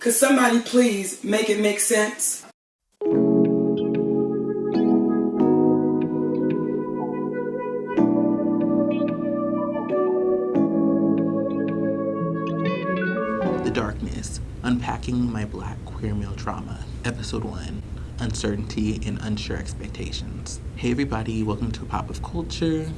Could somebody please make it make sense? The Darkness, Unpacking My Black Queer Male Trauma, Episode 1, Uncertainty and Unsure Expectations. Hey everybody, welcome to Pop of Culture.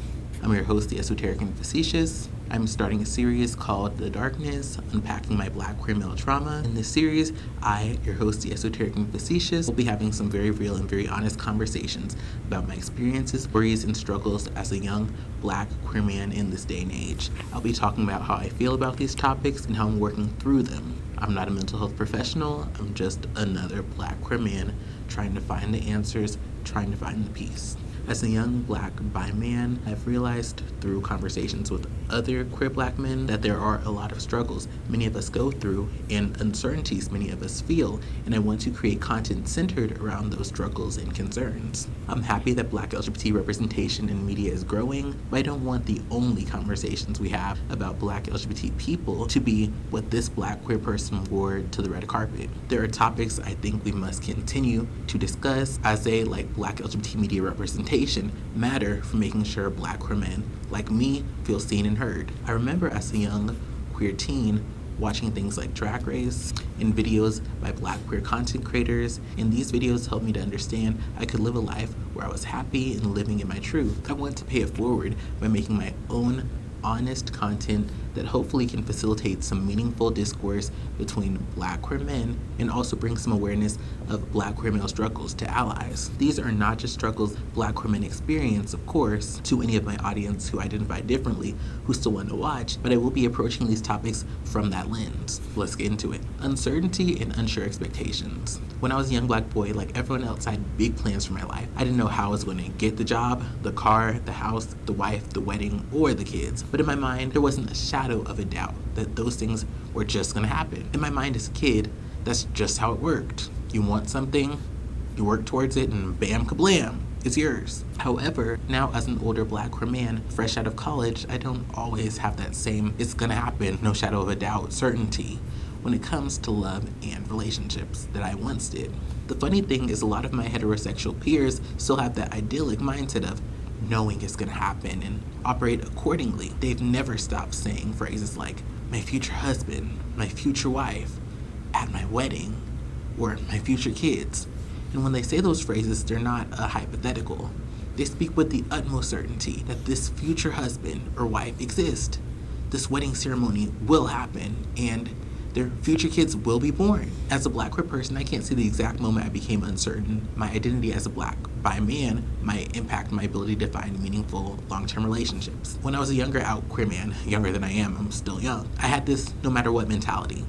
I'm your host, the Esoteric and Facetious. I'm starting a series called The Darkness, Unpacking My Black Queer Male Trauma. In this series, I, your host, the Esoteric and Facetious, will be having some very real and very honest conversations about my experiences, worries, and struggles as a young Black queer man in this day and age. I'll be talking about how I feel about these topics and how I'm working through them. I'm not a mental health professional, I'm just another Black queer man trying to find the answers, trying to find the peace. As a young Black bi man, I've realized through conversations with other queer Black men that there are a lot of struggles many of us go through and uncertainties many of us feel, and I want to create content centered around those struggles and concerns. I'm happy that Black LGBT representation in media is growing, but I don't want the only conversations we have about Black LGBT people to be what this Black queer person wore to the red carpet. There are topics I think we must continue to discuss as they, like Black LGBT media representation, matter for making sure Black queer men like me feel seen and heard. I remember as a young queer teen watching things like Drag Race and videos by Black queer content creators, and these videos helped me to understand I could live a life where I was happy and living in my truth. I want to pay it forward by making my own honest content that hopefully can facilitate some meaningful discourse between Black queer men and also bring some awareness of Black queer male struggles to allies. These are not just struggles Black queer men experience, of course, to any of my audience who identify differently, who still want to watch, but I will be approaching these topics from that lens. Let's get into it. Uncertainty and unsure expectations. When I was a young Black boy, like everyone else, I had big plans for my life. I didn't know how I was going to get the job, the car, the house, the wife, the wedding, or the kids. But in my mind, there wasn't a shadow of a doubt that those things were just going to happen. In my mind as a kid, that's just how it worked. You want something, you work towards it, and bam, kablam, it's yours. However, now as an older Black queer man, fresh out of college, I don't always have that same it's gonna happen, no shadow of a doubt certainty when it comes to love and relationships that I once did. The funny thing is a lot of my heterosexual peers still have that idyllic mindset of knowing it's gonna happen and operate accordingly. They've never stopped saying phrases like, my future husband, my future wife, at my wedding, or my future kids. And when they say those phrases, they're not a hypothetical. They speak with the utmost certainty that this future husband or wife exists. This wedding ceremony will happen, and their future kids will be born. As a Black queer person, I can't see the exact moment I became uncertain. My identity as a Black bi man might impact my ability to find meaningful long-term relationships. When I was a younger out queer man, younger than I am, I'm still young, I had this no matter what mentality.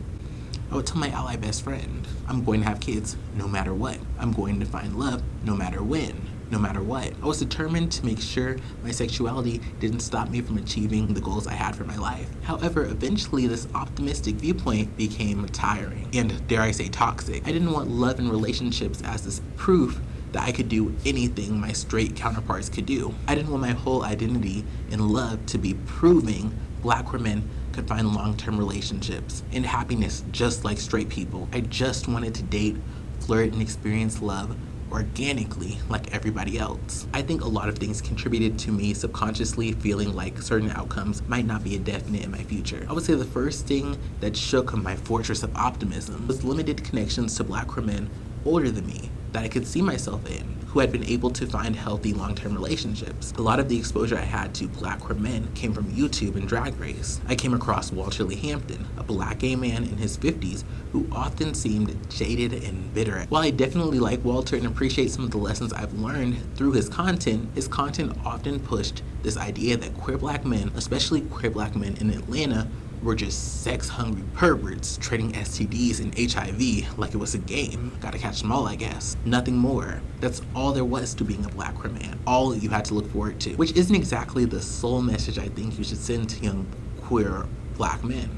I would tell my ally best friend, I'm going to have kids no matter what. I'm going to find love no matter when. No matter what. I was determined to make sure my sexuality didn't stop me from achieving the goals I had for my life. However, eventually this optimistic viewpoint became tiring and, dare I say, toxic. I didn't want love and relationships as this proof that I could do anything my straight counterparts could do. I didn't want my whole identity in love to be proving Black queer men could find long-term relationships and happiness just like straight people. I just wanted to date, flirt, and experience love organically like everybody else. I think a lot of things contributed to me subconsciously feeling like certain outcomes might not be indefinite in my future. I would say the first thing that shook my fortress of optimism was limited connections to Black queer men older than me that I could see myself in, who had been able to find healthy long-term relationships. A lot of the exposure I had to Black queer men came from YouTube and Drag Race. I came across 𝑭𝒊𝒓𝒔𝒕, a Black gay man in his 50s who often seemed jaded and bitter. While I definitely like Walter and appreciate some of the lessons I've learned through his content often pushed this idea that queer Black men, especially queer Black men in Atlanta, were just sex-hungry perverts trading STDs and HIV like it was a game. Gotta catch them all, I guess. Nothing more. That's all there was to being a Black queer man. All you had to look forward to. Which isn't exactly the sole message I think you should send to young queer Black men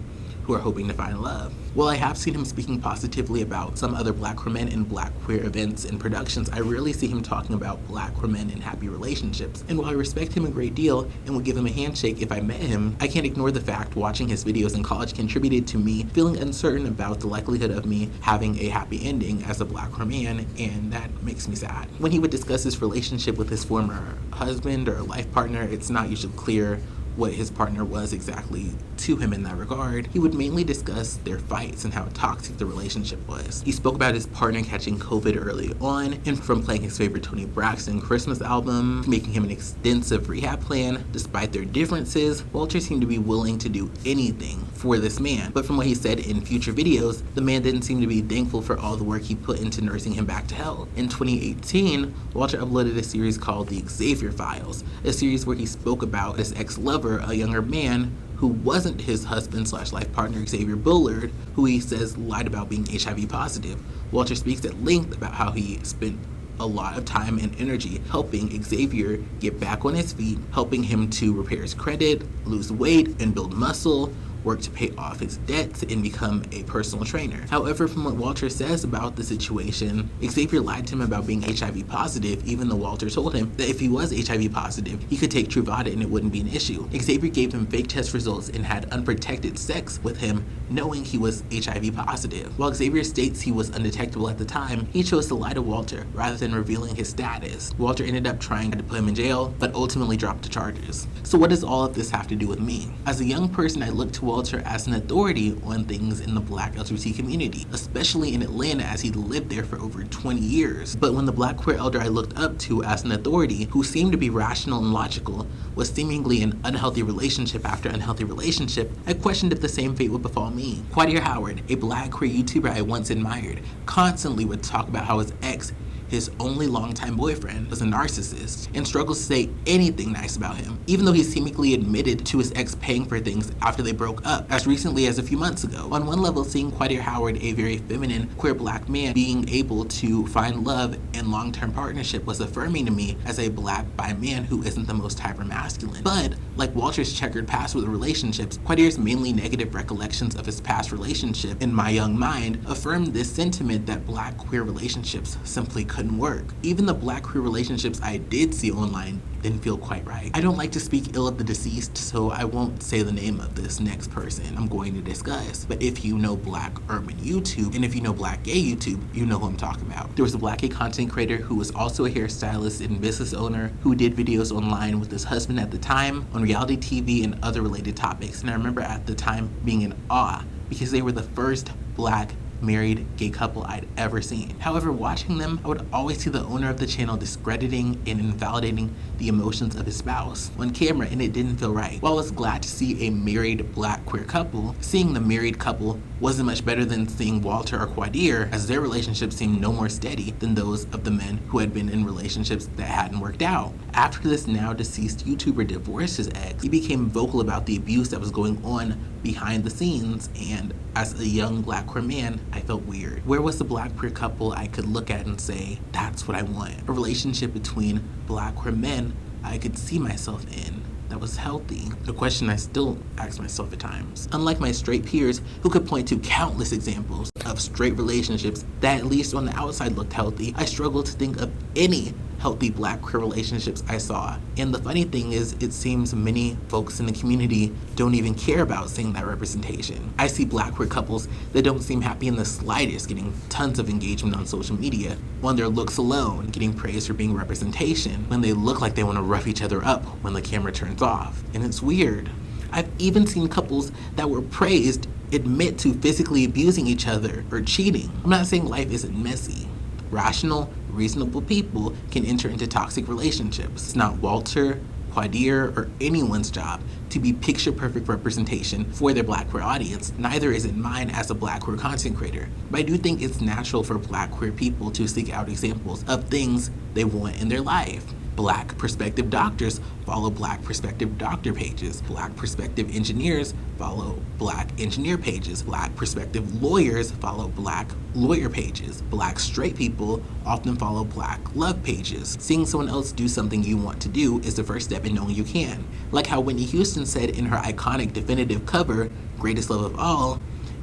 who are hoping to find love. While I have seen him speaking positively about some other Black queer men in Black queer events and productions, I rarely see him talking about Black queer men in happy relationships. And while I respect him a great deal and would give him a handshake if I met him, I can't ignore the fact watching his videos in college contributed to me feeling uncertain about the likelihood of me having a happy ending as a Black queer man, and that makes me sad. When he would discuss his relationship with his former husband or life partner, it's not usually clear what his partner was exactly to him in that regard. He would mainly discuss their fights and how toxic the relationship was. He spoke about his partner catching COVID early on, and from playing his favorite Toni Braxton Christmas album, making him an extensive rehab plan. Despite their differences, Walter seemed to be willing to do anything for this man. But from what he said in future videos, the man didn't seem to be thankful for all the work he put into nursing him back to health. In 2018, Walter uploaded a series called The Xavier Files, a series where he spoke about his ex-lover, a younger man who wasn't his husband/life partner Xavier Bullard, who he says lied about being HIV positive. Walter speaks at length about how he spent a lot of time and energy helping Xavier get back on his feet, helping him to repair his credit, lose weight, and build muscle, work to pay off his debts, and become a personal trainer. However, from what Walter says about the situation, Xavier lied to him about being HIV positive, even though Walter told him that if he was HIV positive, he could take Truvada and it wouldn't be an issue. Xavier gave him fake test results and had unprotected sex with him, knowing he was HIV positive. While Xavier states he was undetectable at the time, he chose to lie to Walter rather than revealing his status. Walter ended up trying to put him in jail, but ultimately dropped the charges. So what does all of this have to do with me? As a young person, I looked to Walter as an authority on things in the Black LGBT community, especially in Atlanta, as he lived there for over 20 years. But when the Black queer elder I looked up to as an authority, who seemed to be rational and logical, was seemingly in unhealthy relationship after unhealthy relationship, I questioned if the same fate would befall me. 𝑭𝒐𝒍𝒍𝒐𝒘�𝑴𝒆, a Black queer YouTuber I once admired, constantly would talk about how his ex, his only longtime boyfriend, was a narcissist and struggles to say anything nice about him, even though he seemingly admitted to his ex paying for things after they broke up, as recently as a few months ago. On one level, seeing 𝑭𝒐𝒍𝒍𝒐𝒘𝑴𝒆, a very feminine queer Black man, being able to find love and long-term partnership was affirming to me as a Black bi man who isn't the most hyper-masculine. But, like Walter's checkered past with relationships, 𝑭𝒐𝒍𝒍𝒐𝒘𝑴𝒆's mainly negative recollections of his past relationship in my young mind affirmed this sentiment that Black queer relationships simply couldn't work. Even the Black queer relationships I did see online didn't feel quite right. I don't like to speak ill of the deceased, so I won't say the name of this next person I'm going to discuss. But if you know Black urban YouTube, and if you know Black gay YouTube, you know who I'm talking about. There was a Black gay content creator who was also a hairstylist and business owner who did videos online with his husband at the time on reality TV and other related topics. And I remember at the time being in awe because they were the first Black married gay couple I'd ever seen. However, watching them, I would always see the owner of the channel discrediting and invalidating the emotions of his spouse on camera, and it didn't feel right. While I was glad to see a married Black queer couple, seeing the married couple wasn't much better than seeing Walter or 𝑭𝒐𝒍𝒍𝒐𝒘𝑴𝒆, as their relationship seemed no more steady than those of the men who had been in relationships that hadn't worked out. After this now deceased YouTuber divorced his ex, he became vocal about the abuse that was going on behind the scenes, and as a young Black queer man, I felt weird. Where was the Black queer couple I could look at and say, that's what I want? A relationship between Black queer men I could see myself in, that was healthy. A question I still ask myself at times. Unlike my straight peers who could point to countless examples of straight relationships that at least on the outside looked healthy, I struggle to think of any healthy Black queer relationships I saw. And the funny thing is, it seems many folks in the community don't even care about seeing that representation. I see Black queer couples that don't seem happy in the slightest getting tons of engagement on social media, on their looks alone, getting praised for being representation, when they look like they want to rough each other up when the camera turns off. And it's weird. I've even seen couples that were praised admit to physically abusing each other or cheating. I'm not saying life isn't messy. Rational, reasonable people can enter into toxic relationships. It's not Walter, 𝑭𝒐𝒍𝒍𝒐𝒘 or anyone's job to be picture-perfect representation for their Black queer audience. Neither is it mine as a Black queer content creator. But I do think it's natural for Black queer people to seek out examples of things they want in their life. Black prospective doctors follow Black prospective doctor pages. Black prospective engineers follow Black engineer pages. Black prospective lawyers follow Black lawyer pages. Black straight people often follow Black love pages. Seeing someone else do something you want to do is the first step in knowing you can. Like how Whitney Houston said in her iconic definitive cover, Greatest Love of All,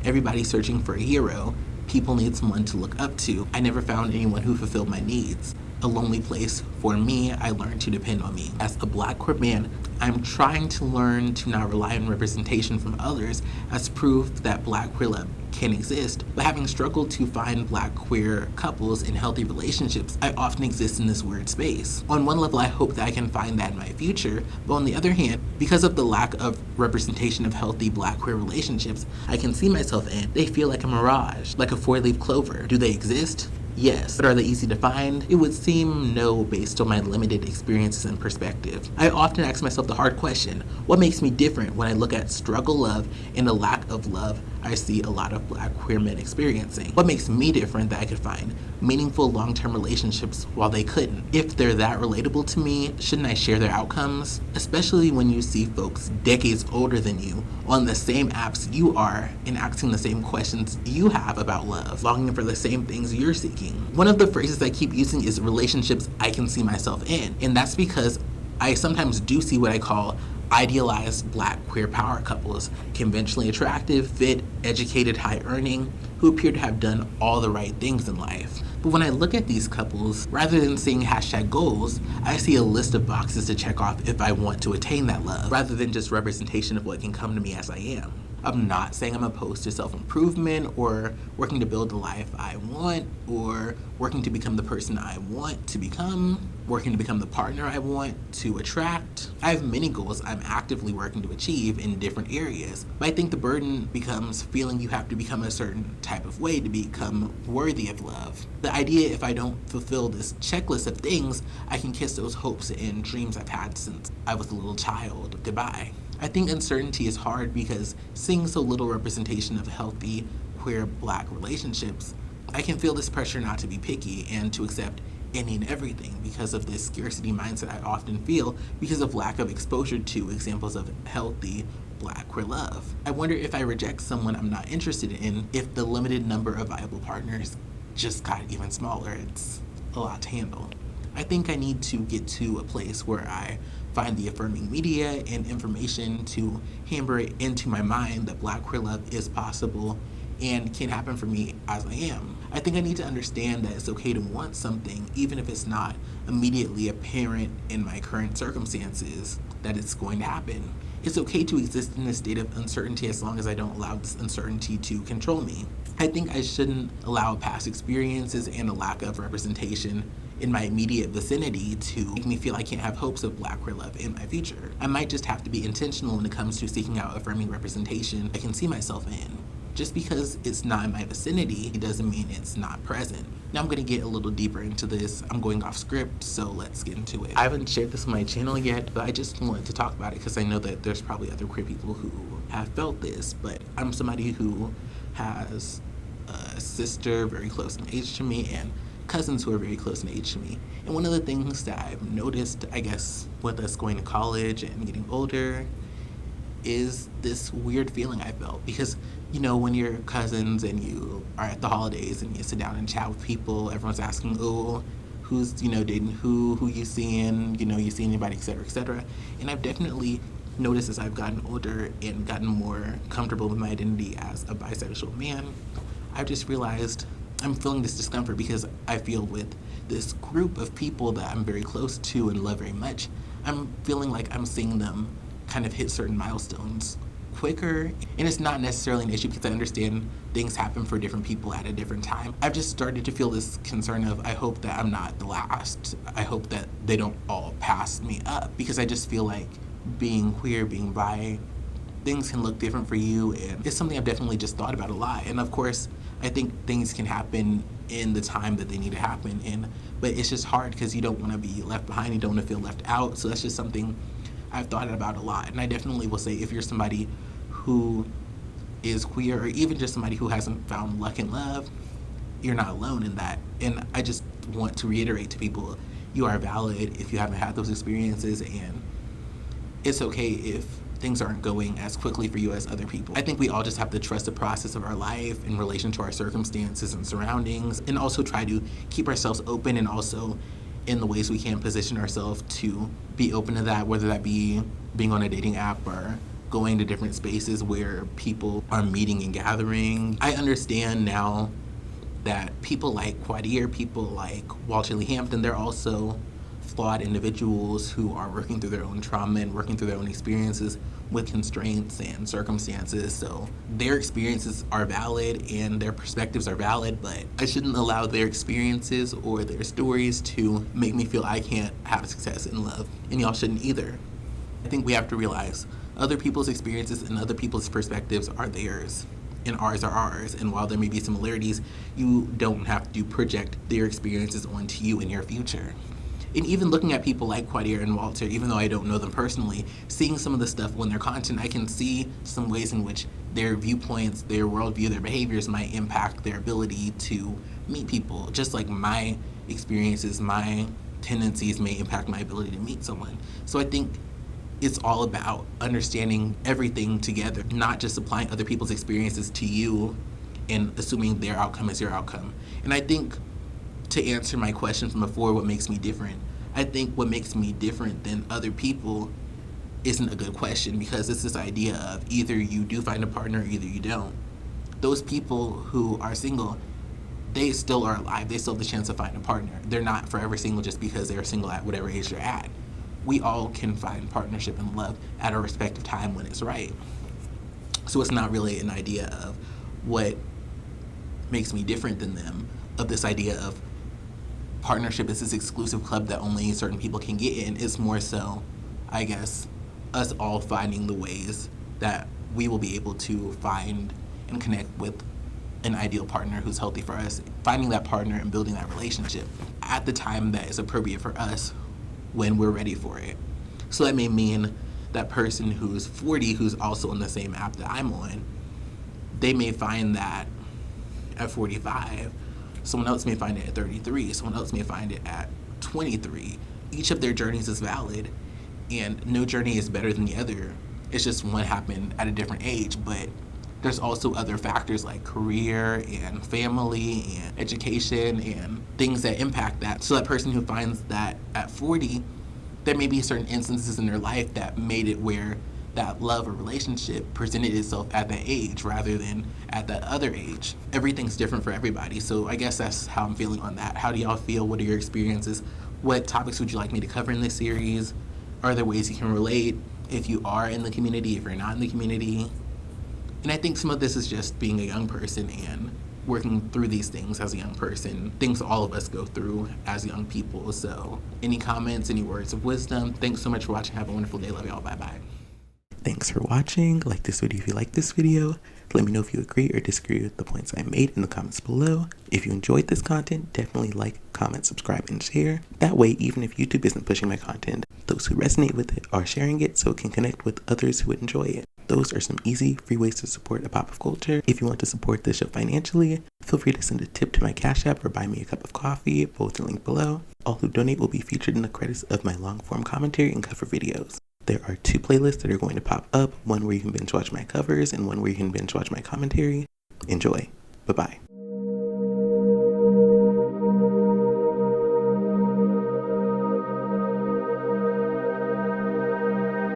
Everybody's searching for a hero. People need someone to look up to. I never found anyone who fulfilled my needs. A lonely place. For me, I learned to depend on me. As a Black queer man, I'm trying to learn to not rely on representation from others as proof that Black queer love can exist, but having struggled to find Black queer couples in healthy relationships, I often exist in this weird space. On one level, I hope that I can find that in my future, but on the other hand, because of the lack of representation of healthy Black queer relationships I can see myself in, they feel like a mirage, like a four-leaf clover. Do they exist? Yes. But are they easy to find? It would seem no, based on my limited experiences and perspective. I often ask myself the hard question, what makes me different when I look at struggle love and the lack of love I see a lot of Black queer men experiencing? What makes me different that I could find meaningful long-term relationships while they couldn't? If they're that relatable to me, shouldn't I share their outcomes? Especially when you see folks decades older than you on the same apps you are and asking the same questions you have about love, longing for the same things you're seeking. One of the phrases I keep using is relationships I can see myself in, and that's because I sometimes do see what I call idealized Black queer power couples, conventionally attractive, fit, educated, high earning, who appear to have done all the right things in life. But when I look at these couples, rather than seeing #goals, I see a list of boxes to check off if I want to attain that love, rather than just representation of what can come to me as I am. I'm not saying I'm opposed to self-improvement or working to build the life I want or working to become the person I want to become, working to become the partner I want to attract. I have many goals I'm actively working to achieve in different areas, but I think the burden becomes feeling you have to become a certain type of way to become worthy of love. The idea if I don't fulfill this checklist of things, I can kiss those hopes and dreams I've had since I was a little child goodbye. I think uncertainty is hard because seeing so little representation of healthy, queer Black relationships, I can feel this pressure not to be picky and to accept any and everything because of this scarcity mindset I often feel because of lack of exposure to examples of healthy Black queer love. I wonder if I reject someone I'm not interested in, if the limited number of viable partners just got even smaller. It's a lot to handle. I think I need to get to a place where I find the affirming media and information to hammer it into my mind that Black queer love is possible and can happen for me as I am. I think I need to understand that it's okay to want something even if it's not immediately apparent in my current circumstances that it's going to happen. It's okay to exist in a state of uncertainty as long as I don't allow this uncertainty to control me. I think I shouldn't allow past experiences and a lack of representation in my immediate vicinity to make me feel I can't have hopes of Black queer love in my future. I might just have to be intentional when it comes to seeking out affirming representation I can see myself in. Just because it's not in my vicinity, it doesn't mean it's not present. Now I'm gonna get a little deeper into this. I'm going off script, so let's get into it. I haven't shared this on my channel yet, but I just wanted to talk about it because I know that there's probably other queer people who have felt this, but I'm somebody who has a sister very close in age to me and cousins who are very close in age to me. And one of the things that I've noticed, I guess, with us going to college and getting older is this weird feeling I felt. Because, you know, when you're cousins and you are at the holidays and you sit down and chat with people, everyone's asking, oh, who's, you know, dating who you seeing, you know, you see anybody, et cetera, et cetera. And I've definitely noticed as I've gotten older and gotten more comfortable with my identity as a bisexual man, I've just realized I'm feeling this discomfort because I feel with this group of people that I'm very close to and love very much, I'm feeling like I'm seeing them kind of hit certain milestones quicker. And it's not necessarily an issue because I understand things happen for different people at a different time. I've just started to feel this concern of I hope that I'm not the last. I hope that they don't all pass me up because I just feel like being queer, being bi, things can look different for you, and it's something I've definitely just thought about a lot. And of course, I think things can happen in the time that they need to happen in, but it's just hard because you don't want to be left behind, you don't want to feel left out. So that's just something I've thought about a lot. And I definitely will say if you're somebody who is queer or even just somebody who hasn't found luck in love, you're not alone in that. And I just want to reiterate to people, you are valid if you haven't had those experiences, and it's okay if things aren't going as quickly for you as other people. I think we all just have to trust the process of our life in relation to our circumstances and surroundings, and also try to keep ourselves open, and also in the ways we can position ourselves to be open to that, whether that be being on a dating app or going to different spaces where people are meeting and gathering. I understand now that people like 𝘎𝑑𝒄𝒕, people like 𝑭𝒐𝒍𝒍𝒐𝒘, they're also flawed individuals who are working through their own trauma and working through their own experiences with constraints and circumstances. So their experiences are valid and their perspectives are valid, but I shouldn't allow their experiences or their stories to make me feel I can't have success in love, and y'all shouldn't either. I think we have to realize other people's experiences and other people's perspectives are theirs, and ours are ours. And while there may be similarities, you don't have to project their experiences onto you in your future. And even looking at people like 𝘎𝑑𝒄𝒕 and 𝑭𝒐𝒍𝒍𝒐𝒘, even though I don't know them personally, seeing some of the stuff on their content, I can see some ways in which their viewpoints, their worldview, their behaviors might impact their ability to meet people, just like my experiences, my tendencies may impact my ability to meet someone. So I think it's all about understanding everything together, not just applying other people's experiences to you and assuming their outcome is your outcome. And I think, to answer my question from before, what makes me different, I think what makes me different than other people isn't a good question, because it's this idea of either you do find a partner or either you don't. Those people who are single, they still are alive. They still have the chance to find a partner. They're not forever single just because they're single at whatever age they're at. We all can find partnership and love at our respective time when it's right. So it's not really an idea of what makes me different than them, of this idea of partnership is this exclusive club that only certain people can get in. It's more so, I guess, us all finding the ways that we will be able to find and connect with an ideal partner who's healthy for us, finding that partner and building that relationship at the time that is appropriate for us when we're ready for it. So that may mean that person who's 40, who's also on the same app that I'm on, they may find that at 45, someone else may find it at 33, someone else may find it at 23. Each of their journeys is valid, and no journey is better than the other. It's just one happened at a different age, but there's also other factors like career and family and education and things that impact that. So that person who finds that at 40, there may be certain instances in their life that made it where that love or relationship presented itself at that age rather than at that other age. Everything's different for everybody, so I guess that's how I'm feeling on that. How do y'all feel? What are your experiences? What topics would you like me to cover in this series? Are there ways you can relate if you are in the community, if you're not in the community? And I think some of this is just being a young person and working through these things as a young person, things all of us go through as young people. So any comments, any words of wisdom? Thanks so much for watching. Have a wonderful day. Love y'all. Bye-bye. Thanks for watching. Like this video if you like this video. Let me know if you agree or disagree with the points I made in the comments below. If you enjoyed this content, definitely like, comment, subscribe, and share. That way, even if YouTube isn't pushing my content, those who resonate with it are sharing it so it can connect with others who would enjoy it. Those are some easy, free ways to support a pop of culture. If you want to support this show financially, feel free to send a tip to my Cash App or buy me a cup of coffee, both linked below. All who donate will be featured in the credits of my long-form commentary and cover videos. There are 2 playlists that are going to pop up, one where you can binge watch my covers and one where you can binge watch my commentary. Enjoy. Bye-bye.